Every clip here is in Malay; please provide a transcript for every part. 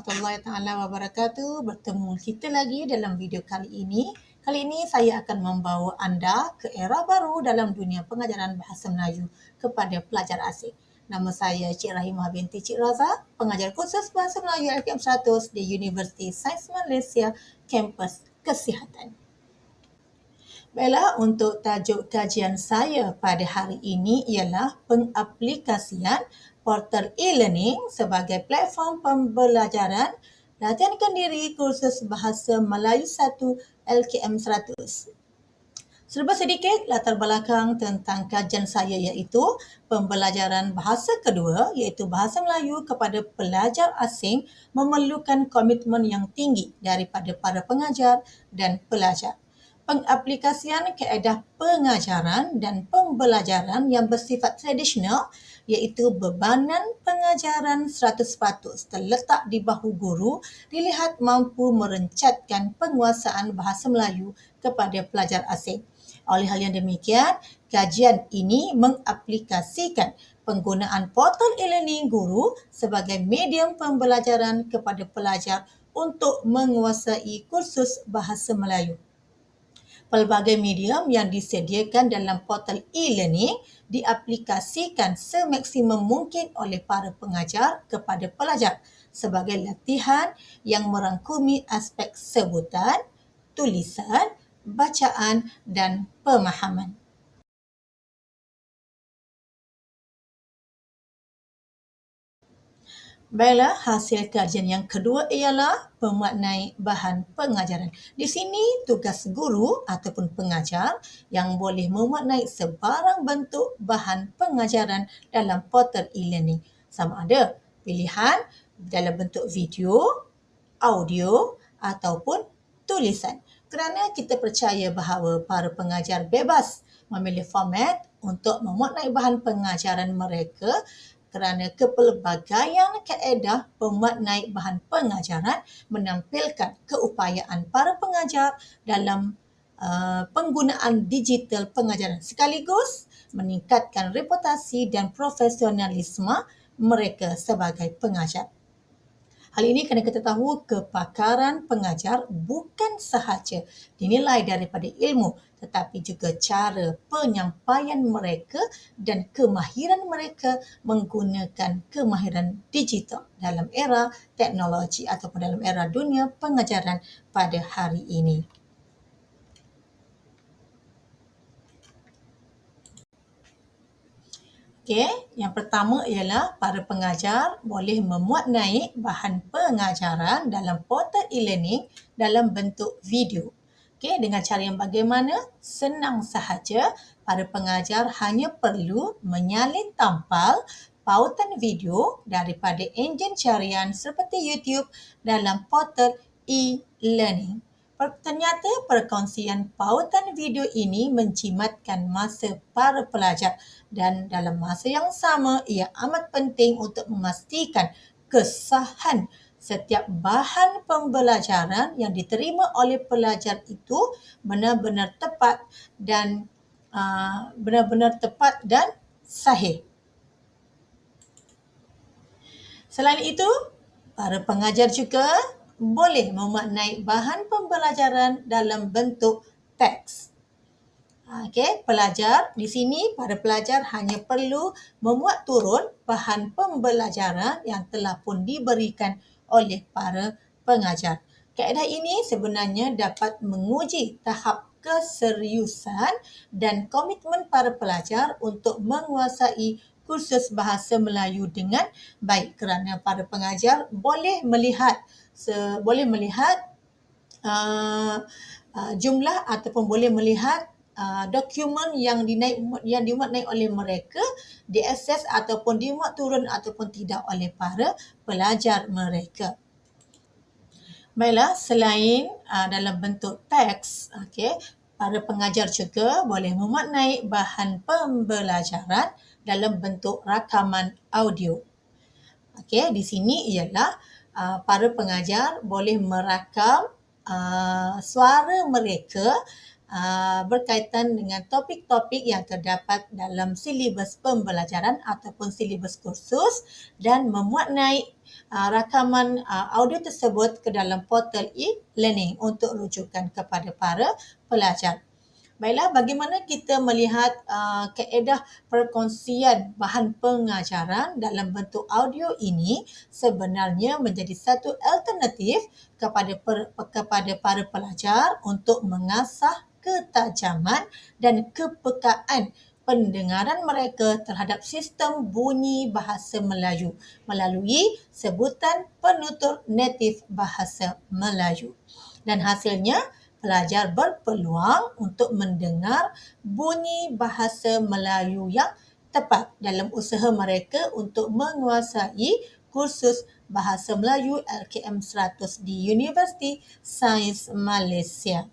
warahmatullahi taala wabarakatuh. Bertemu kita lagi dalam video kali ini. Kali ini saya akan membawa anda ke era baru dalam dunia pengajaran bahasa Melayu kepada pelajar asing. Nama saya Cik Rahimah binti Cik Raza, pengajar kursus bahasa Melayu LKM 100 di Universiti Sains Malaysia, kampus Kesihatan. Baiklah, untuk tajuk kajian saya pada hari ini ialah pengaplikasian portal e-learning sebagai platform pembelajaran latihan kendiri kursus bahasa Melayu 1 LKM 100. Serba sedikit latar belakang tentang kajian saya iaitu pembelajaran bahasa kedua iaitu bahasa Melayu kepada pelajar asing memerlukan komitmen yang tinggi daripada para pengajar dan pelajar. Pengaplikasian kaedah pengajaran dan pembelajaran yang bersifat tradisional iaitu bebanan pengajaran 100% terletak di bahu guru dilihat mampu merencatkan penguasaan bahasa Melayu kepada pelajar asing. Oleh hal yang demikian, kajian ini mengaplikasikan penggunaan portal e-learning guru sebagai medium pembelajaran kepada pelajar untuk menguasai kursus bahasa Melayu. Pelbagai medium yang disediakan dalam portal e-learning diaplikasikan semaksimum mungkin oleh para pengajar kepada pelajar sebagai latihan yang merangkumi aspek sebutan, tulisan, bacaan dan pemahaman. Baiklah, hasil kajian yang kedua ialah pemaknai bahan pengajaran. Di sini tugas guru ataupun pengajar yang boleh memaknai sebarang bentuk bahan pengajaran dalam portal e-learning. Sama ada pilihan dalam bentuk video, audio ataupun tulisan. Kerana kita percaya bahawa para pengajar bebas memilih format untuk memaknai bahan pengajaran mereka kerana kepelbagaian kaedah pemaknai bahan pengajaran menampilkan keupayaan para pengajar dalam penggunaan digital pengajaran sekaligus meningkatkan reputasi dan profesionalisme mereka sebagai pengajar. Hal ini kena kita tahu kepakaran pengajar bukan sahaja dinilai daripada ilmu tetapi juga cara penyampaian mereka dan kemahiran mereka menggunakan kemahiran digital dalam era teknologi ataupun dalam era dunia pengajaran pada hari ini. Okey, yang pertama ialah para pengajar boleh memuatnai bahan pengajaran dalam portal e-learning dalam bentuk video. Okey, dengan cara yang bagaimana? Senang sahaja, para pengajar hanya perlu menyalin tampal pautan video daripada enjin carian seperti YouTube dalam portal e-learning. Ternyata perkongsian pautan video ini menjimatkan masa para pelajar dan dalam masa yang sama ia amat penting untuk memastikan kesahan setiap bahan pembelajaran yang diterima oleh pelajar itu benar-benar tepat dan sahih. Selain itu, para pengajar juga boleh memaknai bahan pembelajaran dalam bentuk teks. Okey, pelajar di sini para pelajar hanya perlu memuat turun bahan pembelajaran yang telah pun diberikan oleh para pengajar. Kaedah ini sebenarnya dapat menguji tahap keseriusan dan komitmen para pelajar untuk menguasai kursus bahasa Melayu dengan baik kerana para pengajar boleh melihat jumlah ataupun boleh melihat dokumen yang dimuatnai oleh mereka diakses ataupun dimuat turun ataupun tidak oleh para pelajar mereka. Baiklah, selain dalam bentuk teks, para pengajar juga boleh memaknai bahan pembelajaran dalam bentuk rakaman audio. Di sini ialah para pengajar boleh merakam suara mereka berkaitan dengan topik-topik yang terdapat dalam silibus pembelajaran ataupun silibus kursus dan memuatnai rakaman audio tersebut ke dalam portal e-learning untuk rujukan kepada para pelajar. Baiklah, bagaimana kita melihat kaedah perkongsian bahan pengajaran dalam bentuk audio ini sebenarnya menjadi satu alternatif kepada para pelajar untuk mengasah ketajaman dan kepekaan pendengaran mereka terhadap sistem bunyi bahasa Melayu melalui sebutan penutur natif bahasa Melayu. Dan hasilnya, pelajar berpeluang untuk mendengar bunyi bahasa Melayu yang tepat dalam usaha mereka untuk menguasai kursus Bahasa Melayu LKM 100 di Universiti Sains Malaysia.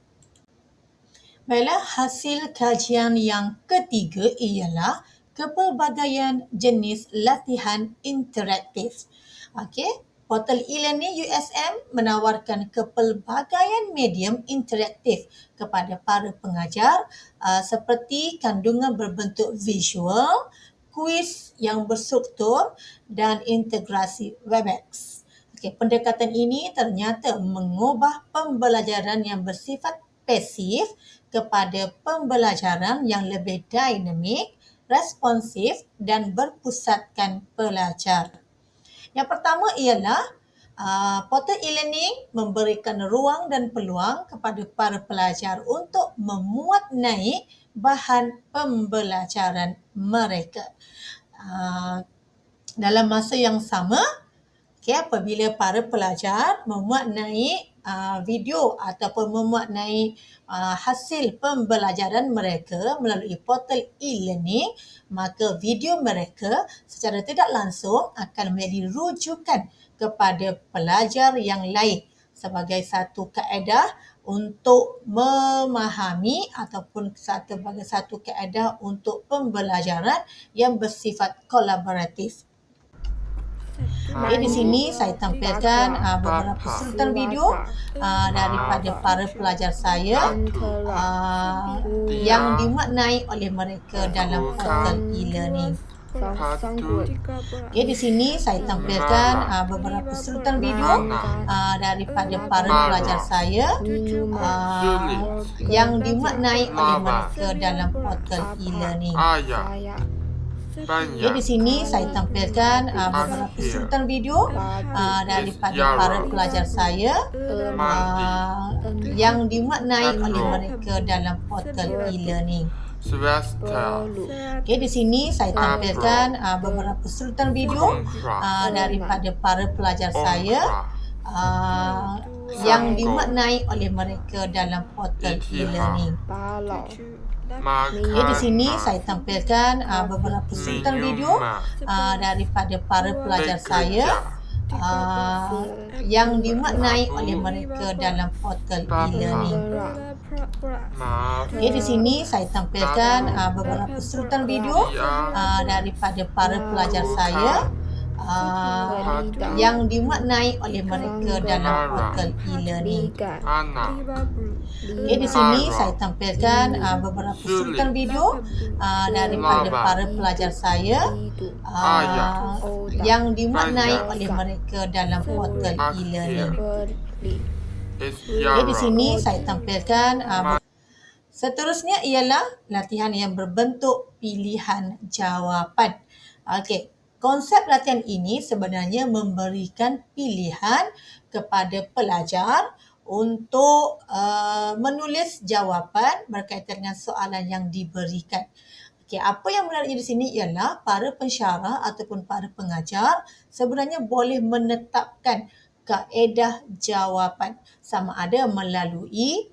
Baiklah, hasil kajian yang ketiga ialah kepelbagaian jenis latihan interaktif. Okey, portal e-learning USM menawarkan kepelbagaian medium interaktif kepada para pengajar seperti kandungan berbentuk visual, kuis yang berstruktur dan integrasi Webex. Okey, pendekatan ini ternyata mengubah pembelajaran yang bersifat pasif kepada pembelajaran yang lebih dinamik, responsif dan berpusatkan pelajar. Yang pertama ialah portal e-learning memberikan ruang dan peluang kepada para pelajar untuk memuat naik bahan pembelajaran mereka. Dalam masa yang sama, apabila para pelajar memuat naik video ataupun memuat naik hasil pembelajaran mereka melalui portal e-learning, maka video mereka secara tidak langsung akan menjadi rujukan kepada pelajar yang lain sebagai satu kaedah untuk memahami ataupun sebagai satu kaedah untuk pembelajaran yang bersifat kolaboratif. Di sini saya tampilkan beberapa sultan video daripada para pelajar saya yang dimaknai oleh mereka dalam portal e-learning. Di sini saya tampilkan beberapa sultan video daripada para pelajar saya yang dimaknai oleh mereka dalam portal e-learning. Di sini saya tampilkan beberapa sultan video daripada para pelajar saya yang dimaknai oleh mereka dalam portal e-learning. Di sini saya tampilkan beberapa sultan video daripada para pelajar saya yang dimaknai oleh mereka dalam portal e-learning. Di sini saya tampilkan beberapa sultan video daripada para pelajar saya yang dimaknai oleh mereka dalam portal e-learning. Di sini saya tampilkan beberapa sultan video daripada para pelajar saya yang dimaknai oleh mereka dalam portal e-learning. Di sini saya tampilkan beberapa sultan video daripada para pelajar saya yang dimaknai oleh mereka dalam portal e-learning. Di sini saya tampilkan seterusnya ialah latihan yang berbentuk pilihan jawapan. Okey, konsep latihan ini sebenarnya memberikan pilihan kepada pelajar untuk menulis jawapan berkaitan dengan soalan yang diberikan. Okey, apa yang menariknya di sini ialah para pensyarah ataupun para pengajar sebenarnya boleh menetapkan kaedah jawapan sama ada melalui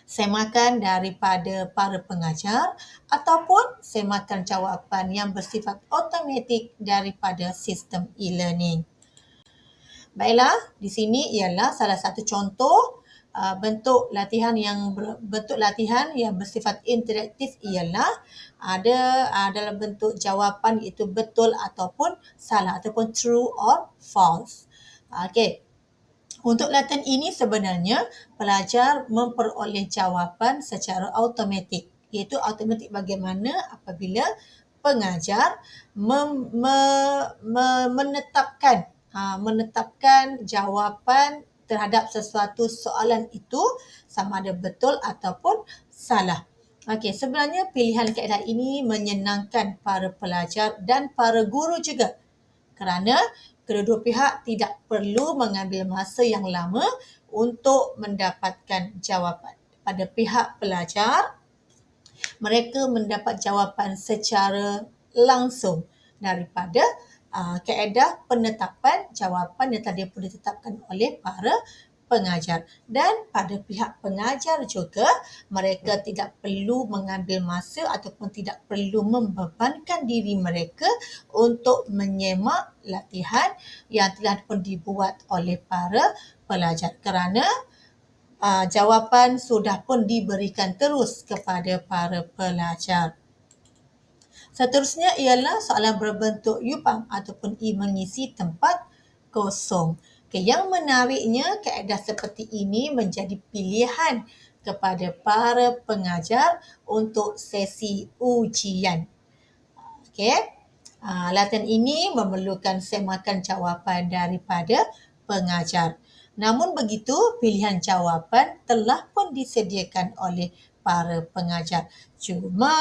semakan daripada para pengajar ataupun semakan jawapan yang bersifat automatik daripada sistem e-learning. Baiklah, di sini ialah salah satu contoh bentuk latihan yang bersifat interaktif ialah ada dalam bentuk jawapan iaitu betul ataupun salah ataupun true or false. Okey. Untuk latihan ini sebenarnya pelajar memperoleh jawapan secara automatik. Iaitu automatik bagaimana apabila pengajar menetapkan menetapkan jawapan terhadap sesuatu soalan itu sama ada betul ataupun salah. Okey, sebenarnya pilihan kaedah ini menyenangkan para pelajar dan para guru juga kerana kedua-dua pihak tidak perlu mengambil masa yang lama untuk mendapatkan jawapan. Pada pihak pelajar, mereka mendapat jawapan secara langsung daripada kaedah penetapan jawapan yang telah pun ditetapkan oleh para pengajar. Dan pada pihak pengajar juga, mereka tidak perlu mengambil masa ataupun tidak perlu membebankan diri mereka untuk menyemak latihan yang telah pun dibuat oleh para pelajar kerana jawapan sudah pun diberikan terus kepada para pelajar. Seterusnya ialah soalan berbentuk U-pump ataupun I mengisi tempat kosong. Okay, yang menariknya kaedah seperti ini menjadi pilihan kepada para pengajar untuk sesi ujian. Okay. Latihan ini memerlukan semakan jawapan daripada pengajar. Namun begitu, pilihan jawapan telah pun disediakan oleh para pengajar. Cuma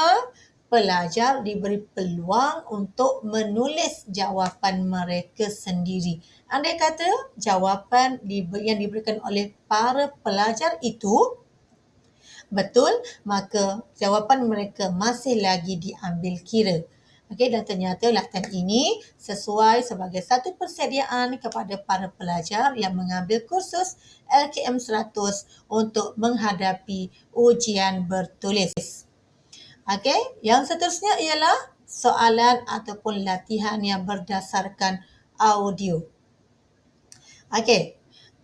pelajar diberi peluang untuk menulis jawapan mereka sendiri. Andai kata jawapan yang diberikan oleh para pelajar itu betul, maka jawapan mereka masih lagi diambil kira. Okey, dan ternyata latihan ini sesuai sebagai satu persediaan kepada para pelajar yang mengambil kursus LKM 100 untuk menghadapi ujian bertulis. Okey, yang seterusnya ialah soalan ataupun latihan yang berdasarkan audio. Okey,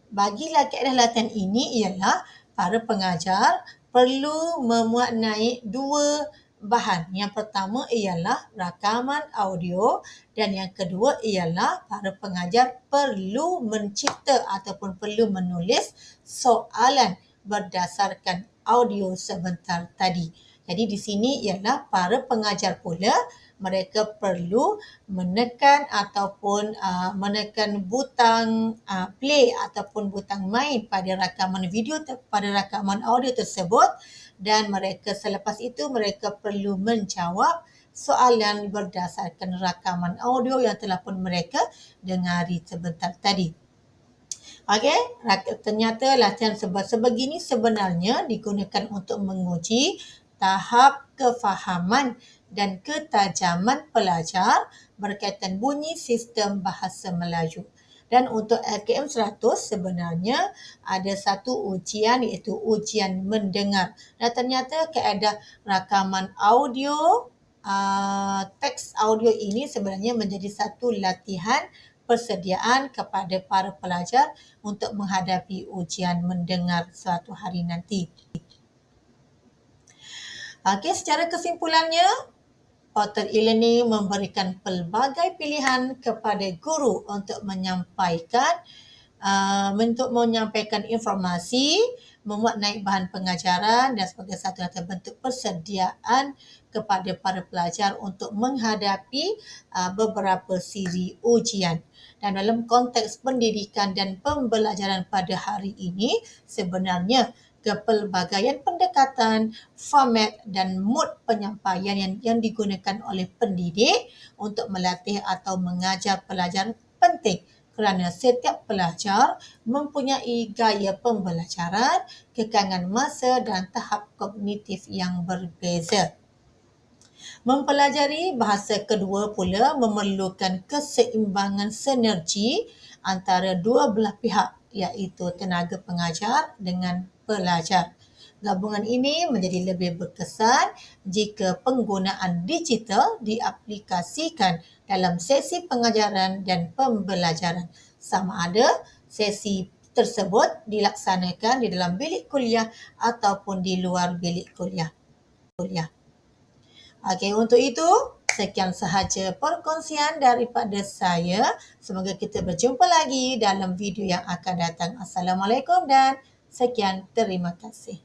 bagi kaedah latihan ini ialah para pengajar perlu memuat naik dua bahan. Yang pertama ialah rakaman audio dan yang kedua ialah para pengajar perlu mencipta ataupun perlu menulis soalan berdasarkan audio sebentar tadi. Jadi di sini ialah para pengajar pula mereka perlu menekan ataupun menekan butang play ataupun butang main pada rakaman video pada rakaman audio tersebut dan mereka selepas itu mereka perlu menjawab soalan berdasarkan rakaman audio yang telah pun mereka dengari sebentar tadi. Okey, ternyata latihan sebegini sebenarnya digunakan untuk menguji tahap kefahaman dan ketajaman pelajar berkaitan bunyi sistem bahasa Melayu. Dan untuk LKM 100 sebenarnya ada satu ujian iaitu ujian mendengar. Dan ternyata kaedah rakaman audio, teks audio ini sebenarnya menjadi satu latihan persediaan kepada para pelajar untuk menghadapi ujian mendengar suatu hari nanti. Okey, secara kesimpulannya, Portal e-learning memberikan pelbagai pilihan kepada guru untuk menyampaikan informasi, memuat naik bahan pengajaran dan sebagai satu bentuk persediaan kepada para pelajar untuk menghadapi beberapa siri ujian. Dan dalam konteks pendidikan dan pembelajaran pada hari ini, sebenarnya kepelbagaian pendekatan, format dan mood penyampaian yang digunakan oleh pendidik untuk melatih atau mengajar pelajar penting kerana setiap pelajar mempunyai gaya pembelajaran, kekangan masa dan tahap kognitif yang berbeza. Mempelajari bahasa kedua pula memerlukan keseimbangan sinergi antara dua belah pihak iaitu tenaga pengajar dengan pelajar. Gabungan ini menjadi lebih berkesan jika penggunaan digital diaplikasikan dalam sesi pengajaran dan pembelajaran. Sama ada sesi tersebut dilaksanakan di dalam bilik kuliah ataupun di luar bilik kuliah. Okey, untuk itu sekian sahaja perkongsian daripada saya. Semoga kita berjumpa lagi dalam video yang akan datang. Assalamualaikum dan sekian, terima kasih.